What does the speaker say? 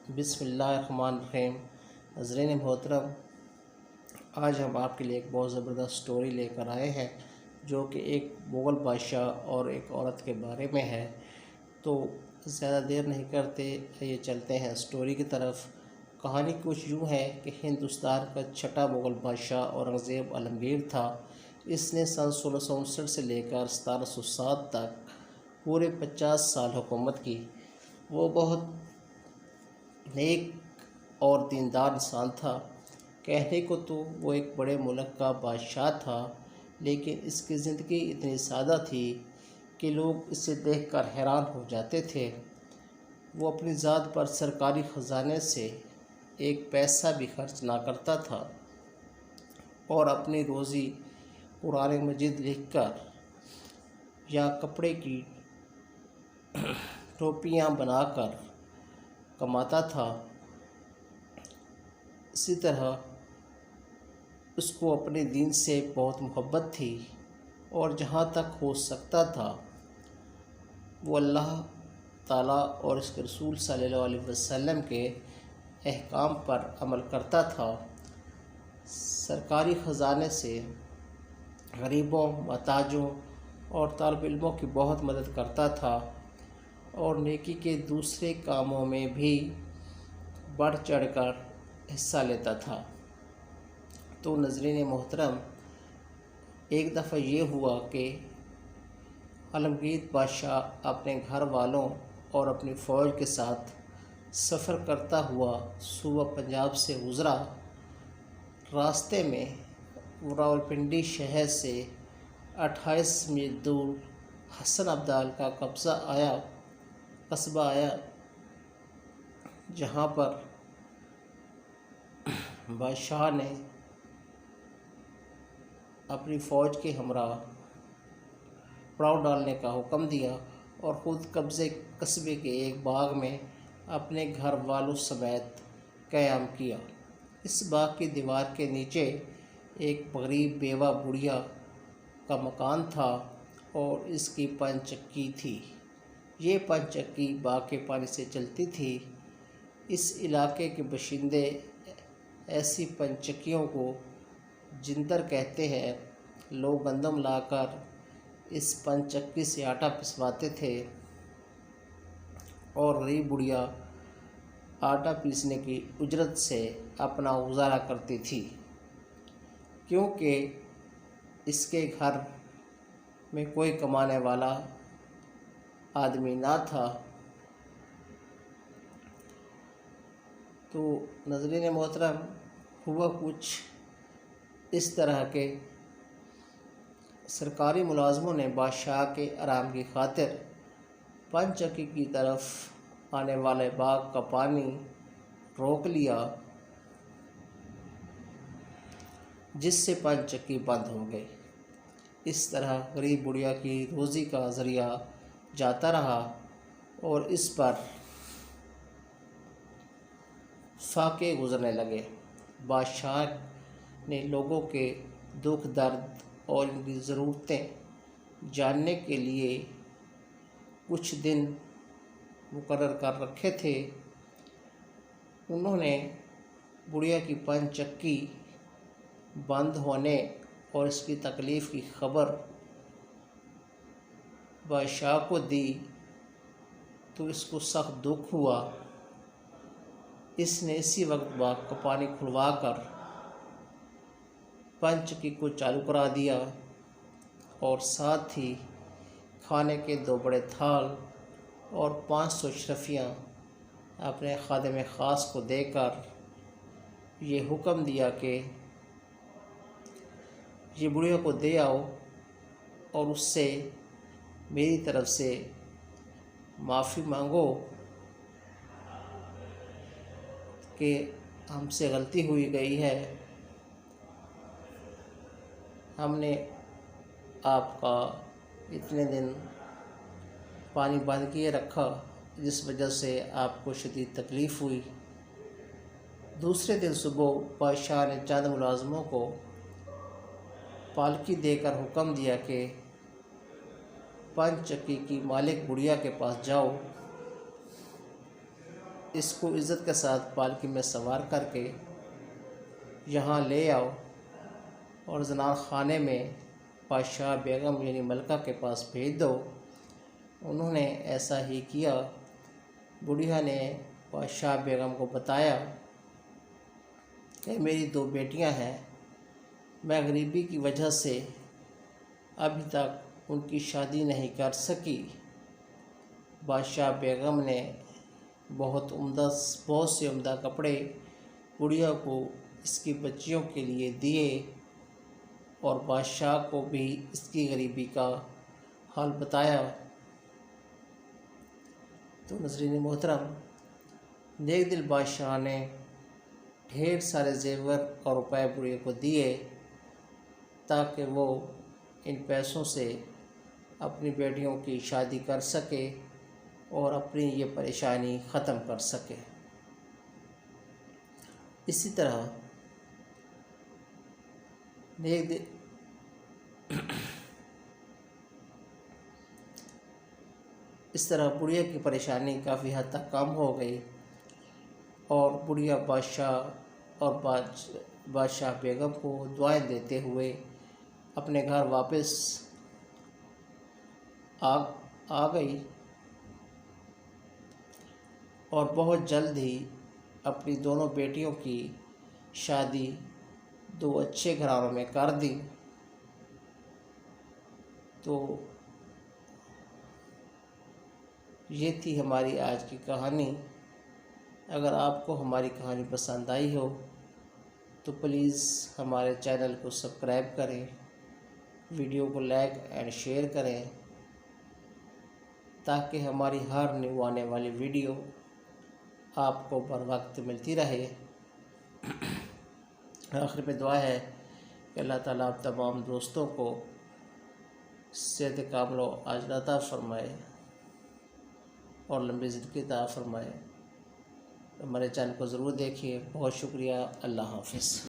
بسم اللہ الرحمن الرحیم۔ ناظرین محترم، آج ہم آپ کے لیے ایک بہت زبردست سٹوری لے کر آئے ہیں جو کہ ایک مغل بادشاہ اور ایک عورت کے بارے میں ہے۔ تو زیادہ دیر نہیں کرتے، یہ چلتے ہیں سٹوری کی طرف۔ کہانی کچھ یوں ہے کہ ہندوستان کا چھٹا مغل بادشاہ اورنگزیب عالمگیر تھا۔ اس نے سن 1659 سے لے کر 1707 تک پورے 50 سال حکومت کی۔ وہ بہت نیک اور دیندار انسان تھا۔ کہنے کو تو وہ ایک بڑے ملک کا بادشاہ تھا، لیکن اس کی زندگی اتنی سادہ تھی کہ لوگ اسے دیکھ کر حیران ہو جاتے تھے۔ وہ اپنی ذات پر سرکاری خزانے سے ایک پیسہ بھی خرچ نہ کرتا تھا اور اپنی روزی قرآن مجید لکھ کر یا کپڑے کی ٹوپیاں بنا کر کماتا تھا۔ اسی طرح اس کو اپنے دین سے بہت محبت تھی اور جہاں تک ہو سکتا تھا وہ اللہ تعالیٰ اور اس کے رسول صلی اللہ علیہ وسلم کے احکام پر عمل کرتا تھا۔ سرکاری خزانے سے غریبوں، محتاجوں اور طالب علموں کی بہت مدد کرتا تھا اور نیکی کے دوسرے کاموں میں بھی بڑھ چڑھ کر حصہ لیتا تھا۔ تو ناظرین محترم، ایک دفعہ یہ ہوا کہ عالمگیر بادشاہ اپنے گھر والوں اور اپنی فوج کے ساتھ سفر کرتا ہوا صوبہ پنجاب سے گزرا۔ راستے میں راولپنڈی شہر سے 28 میل دور حسن ابدال کا قصبہ آیا، جہاں پر بادشاہ نے اپنی فوج کے ہمراہ پڑاؤ ڈالنے کا حکم دیا اور خود قصبے کے ایک باغ میں اپنے گھر والوں سمیت قیام کیا۔ اس باغ کی دیوار کے نیچے ایک غریب بیوہ بڑھیا کا مکان تھا اور اس کی پن چکی تھی۔ یہ پن چکی باغ کے پانی سے چلتی تھی۔ اس علاقے کے باشندے ایسی پن چکیوں کو جندر کہتے ہیں۔ لوگ گندم لا کر اس پن چکی سے آٹا پسواتے تھے اور غریب بڑھیا آٹا پیسنے کی اجرت سے اپنا گزارا کرتی تھی، کیونکہ اس کے گھر میں کوئی کمانے والا آدمی نہ تھا۔ تو ناظرین محترم، ہوا کچھ اس طرح کے سرکاری ملازموں نے بادشاہ کے آرام کی خاطر پن چکی کی طرف آنے والے باغ کا پانی روک لیا، جس سے پن چکی بند ہو گئی۔ اس طرح غریب بڑھیا کی روزی کا ذریعہ جاتا رہا اور اس پر فاقے گزرنے لگے۔ بادشاہ نے لوگوں کے دکھ درد اور ان کی ضرورتیں جاننے کے لیے کچھ دن مقرر کر رکھے تھے۔ انہوں نے بڑھیا کی پن چکی بند ہونے اور اس کی تکلیف کی خبر بادشاہ کو دی تو اس کو سخت دکھ ہوا۔ اس نے اسی وقت باغ کا پانی کھلوا کر پن چکی کو چالو کرا دیا اور ساتھ ہی کھانے کے 2 بڑے تھال اور 500 اشرفیاں اپنے خادم خاص کو دے کر یہ حکم دیا کہ یہ بڑھیا کو دے آؤ اور اس سے میری طرف سے معافی مانگو کہ ہم سے غلطی ہوئی گئی ہے، ہم نے آپ کا اتنے دن پانی بند کیے رکھا جس وجہ سے آپ کو شدید تکلیف ہوئی۔ دوسرے دن صبح بادشاہ نے چند ملازموں کو پالکی دے کر حکم دیا کہ پن چکی کی مالک بڑھیا کے پاس جاؤ اس کو عزت کے ساتھ پالکی میں سوار کر کے یہاں لے آؤ اور زنار خانے میں بادشاہ بیگم یعنی ملکہ کے پاس بھیج دو۔ انہوں نے ایسا ہی کیا۔ بڑھیا نے بادشاہ بیگم کو بتایا کہ میری 2 بیٹیاں ہیں، میں غریبی کی وجہ سے ابھی تک ان کی شادی نہیں کر سکی۔ بادشاہ بیگم نے بہت سے عمدہ کپڑے بڑھیا کو اس کی بچیوں کے لیے دیے اور بادشاہ کو بھی اس کی غریبی کا حال بتایا۔ تو ناظرین محترم، نیک دل بادشاہ نے ڈھیر سارے زیور اور روپے بڑھیا کو دیے تاکہ وہ ان پیسوں سے اپنی بیٹیوں کی شادی کر سکے اور اپنی یہ پریشانی ختم کر سکے۔ اسی طرح بڑھیا کی پریشانی کافی حد تک کم ہو گئی اور بڑھیا بادشاہ بیگم کو دعائیں دیتے ہوئے اپنے گھر واپس آ گئی اور بہت جلد ہی اپنی دونوں بیٹیوں کی شادی 2 اچھے گھرانوں میں کر دی۔ تو یہ تھی ہماری آج کی کہانی۔ اگر آپ کو ہماری کہانی پسند آئی ہو تو پلیز ہمارے چینل کو سبسکرائب کریں، ویڈیو کو لائک اینڈ شیئر کریں تاکہ ہماری ہر نیو آنے والی ویڈیو آپ کو بر وقت ملتی رہے۔ آخر میں دعا ہے کہ اللہ تعالیٰ آپ تمام دوستوں کو صحت کامل و عاجلہ عطا فرمائے اور لمبی زندگی عطا فرمائے۔ ہمارے چینل کو ضرور دیکھیے۔ بہت شکریہ۔ اللہ حافظ۔